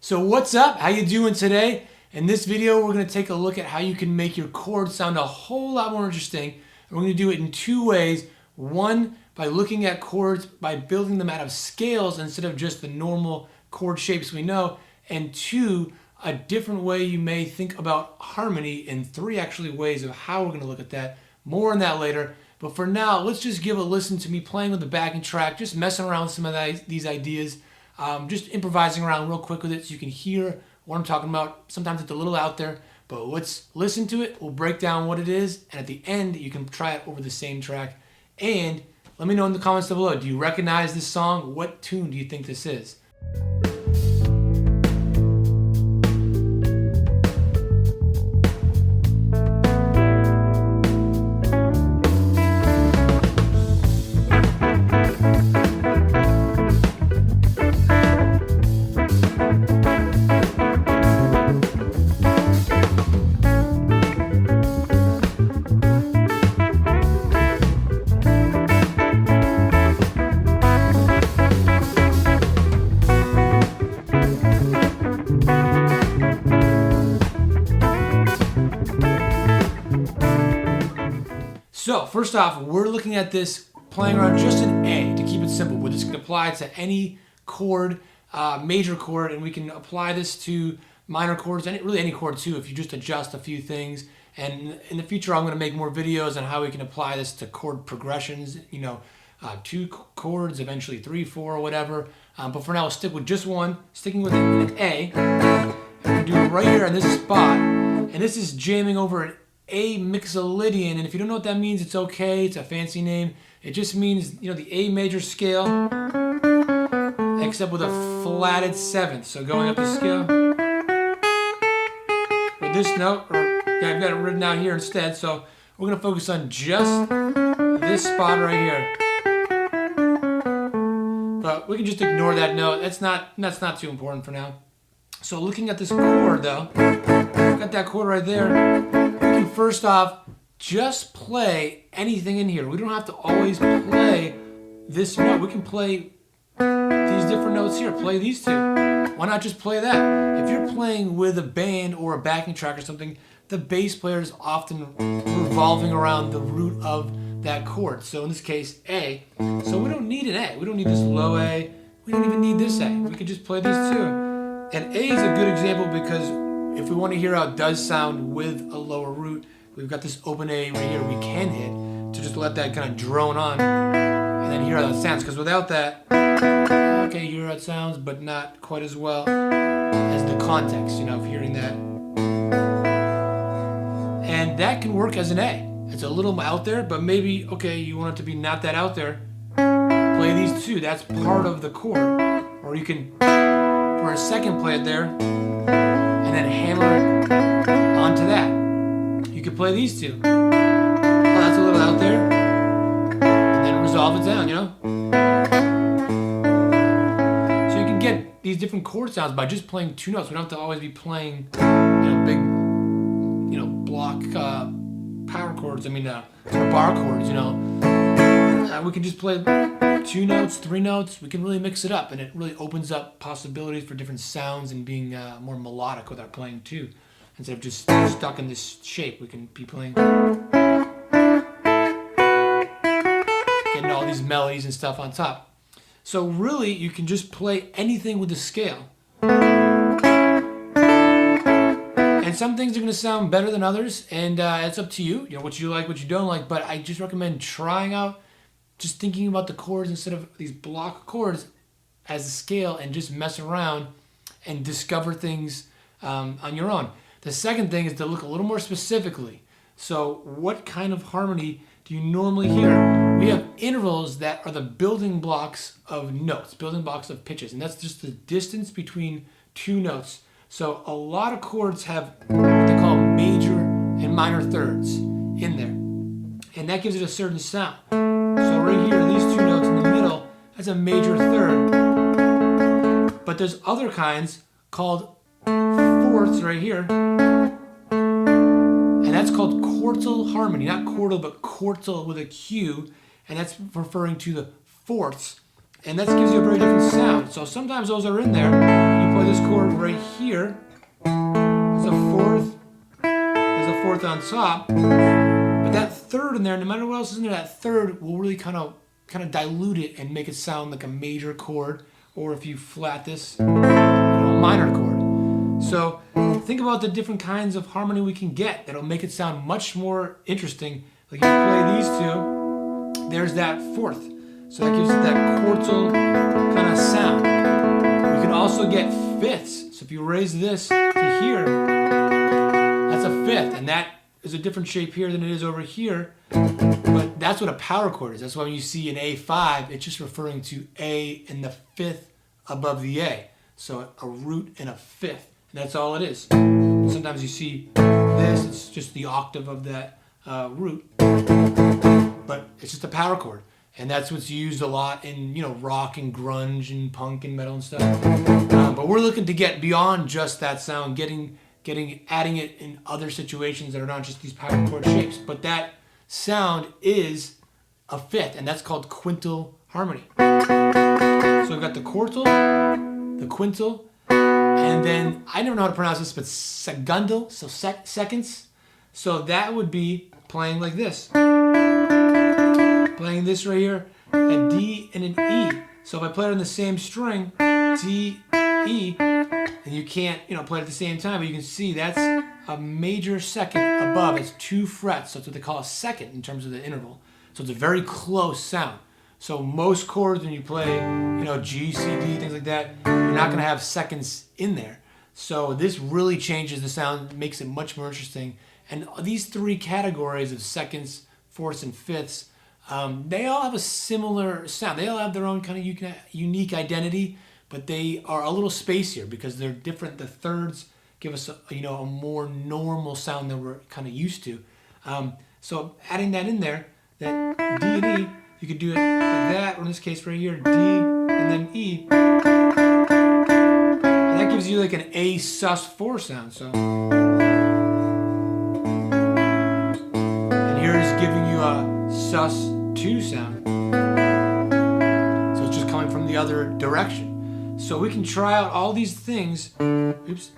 So what's up? How you doing today? In this video, we're going to take a look at how you can make your chords sound a whole lot more interesting. And we're going to do it in two ways. One, by looking at chords, by building them out of scales instead of just the normal chord shapes we know. And two, a different way you may think about harmony, in three actually ways of how we're going to look at that. More on that later. But for now, let's just give a listen to me playing with the backing track, just messing around with some of these ideas. Just improvising around real quick with it so you can hear what I'm talking about. Sometimes it's a little out there, but let's listen to it. We'll break down what it is, and at the end, you can try it over the same track. And let me know in the comments down below, do you recognize this song? What tune do you think this is? So first off, we're looking at this playing around just an A to keep it simple. We're just going to apply it to any chord, major chord, and we can apply this to minor chords, and really any chord too if you just adjust a few things. And in the future, I'm going to make more videos on how we can apply this to chord progressions, two chords, eventually 3, 4, or whatever. But for now, we'll stick with just one, sticking with an A. And we're going to do it right here on this spot. And this is jamming over an A mixolydian, and if you don't know what that means, it's okay. It's a fancy name. It just means, the A major scale, except with a flatted seventh. So going up the scale with this note, I've got it written out here instead. So we're gonna focus on just this spot right here. But we can just ignore that note. That's not too important for now. So looking at this chord though, got that chord right there. First off, just play anything in here. We don't have to always play this note. We can play these different notes here. Play these two. Why not just play that? If you're playing with a band or a backing track or something, the bass player is often revolving around the root of that chord. So in this case, A. So we don't need an A. We don't need this low A. We don't even need this A. We can just play these two. And A is a good example because if we want to hear how it does sound with a lower root, we've got this open A right here we can hit to just let that kind of drone on and then hear how that sounds. Because without that, okay, you hear how it sounds, but not quite as well as the context, of hearing that. And that can work as an A. It's a little out there, but maybe, okay, you want it to be not that out there. Play these two. That's part of the chord. Or you can, for a second, play it there. And then hammer it onto that. You could play these two. Oh, that's a little out there. And then resolve it down, So you can get these different chord sounds by just playing two notes. We don't have to always be playing, big, block power chords. Or bar chords, we can just play 2 notes, 3 notes. We can really mix it up, and it really opens up possibilities for different sounds and being more melodic with our playing too. Instead of just stuck in this shape, we can be playing, getting all these melodies and stuff on top. So really, you can just play anything with the scale. And some things are going to sound better than others, and it's up to you, what you like, what you don't like. But I just recommend trying out, just thinking about the chords instead of these block chords as a scale, and just mess around and discover things on your own. The second thing is to look a little more specifically. So what kind of harmony do you normally hear? We have intervals that are the building blocks of notes, building blocks of pitches, and that's just the distance between two notes. So a lot of chords have what they call major and minor thirds in there, and that gives it a certain sound. So right here, these two notes in the middle, that's a major third. But there's other kinds called fourths right here, and that's called quartal harmony. Not chordal, but quartal with a Q, and that's referring to the fourths. And that gives you a very different sound. So sometimes those are in there. You play this chord right here. There's a fourth on top. But that third in there, no matter what else is in there, that third will really kind of dilute it and make it sound like a major chord, or if you flat this, a minor chord. So think about the different kinds of harmony we can get that'll make it sound much more interesting. Like if you play these two, there's that fourth. So that gives it that quartal kind of sound. We can also get fifths. So if you raise this to here, that's a fifth, and that is a different shape here than it is over here. But that's what a power chord is. That's why when you see an A5, it's just referring to A in the fifth above the A. So a root and a fifth, and that's all it is. Sometimes you see this, it's just the octave of that root, but it's just a power chord. And that's what's used a lot in, rock and grunge and punk and metal and stuff. But we're looking to get beyond just that sound, adding it in other situations that are not just these power chord shapes. But that sound is a fifth, and that's called quintal harmony. So we've got the quartal, the quintal, and then I never know how to pronounce this, but secundal, so seconds. So that would be playing like this. Playing this right here, a D and an E. So if I play it on the same string, D, E, and you can't, play it at the same time, but you can see that's a major second above. It's 2 frets, so that's what they call a second in terms of the interval. So it's a very close sound. So most chords when you play, G, C, D, things like that, you're not going to have seconds in there. So this really changes the sound, makes it much more interesting. And these 3 categories of seconds, fourths, and fifths, they all have a similar sound. They all have their own kind of unique identity, but they are a little spacier because they're different. The thirds give us a more normal sound than we're kind of used to. So adding that in there, that D and E, you could do it like that, or in this case right here, D and then E. And that gives you like an A sus4 sound. So, and here it is giving you a sus2 sound. So it's just coming from the other direction. So we can try out all these things. Oops.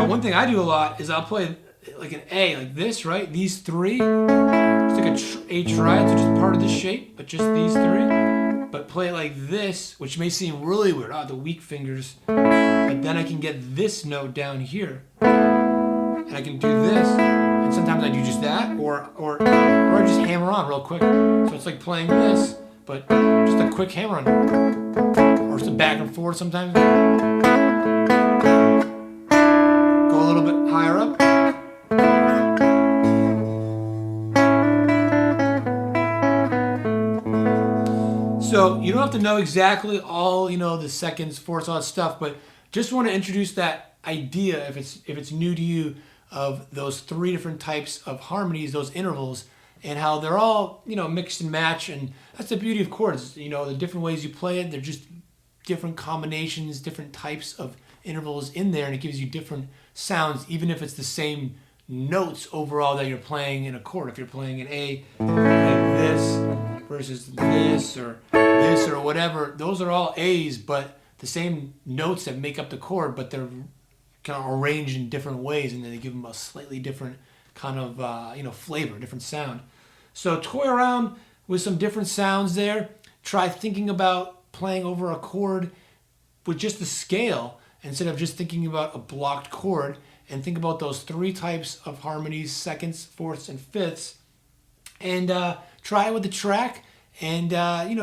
One thing I do a lot is I'll play like an A, like this, right? These 3, it's like a triad, so just part of this shape, but just these 3. But play it like this, which may seem really weird. The weak fingers. But then I can get this note down here, and I can do this, and sometimes I do just that, or I just hammer on real quick. So it's like playing this, but just a quick hammer on, or just a back and forth sometimes. Go a little bit higher up. So you don't have to know exactly all, the seconds, fourths, all that stuff, but just want to introduce that idea, if it's new to you, of those 3 different types of harmonies, those intervals, and how they're all, mixed and match. And that's the beauty of chords. The different ways you play it, they're just different combinations, different types of intervals in there, and it gives you different sounds, even if it's the same notes overall that you're playing in a chord. If you're playing an A, like this versus this or whatever, those are all A's, but the same notes that make up the chord, but they're kind of arranged in different ways, and then they give them a slightly different kind of flavor, different sound. So toy around with some different sounds there. Try thinking about playing over a chord with just the scale instead of just thinking about a blocked chord, and think about those 3 types of harmonies, seconds, fourths, and fifths, and try it with the track, and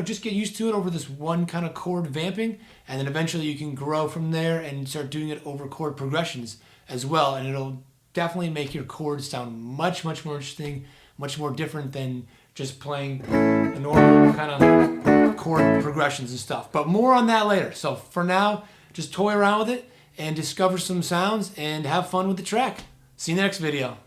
just get used to it over this one kind of chord vamping, and then eventually you can grow from there and start doing it over chord progressions as well, and it'll definitely make your chords sound much, much more interesting, much more different than just playing the normal kind of chord progressions and stuff. But more on that later. So for now, just toy around with it and discover some sounds and have fun with the track. See you in the next video.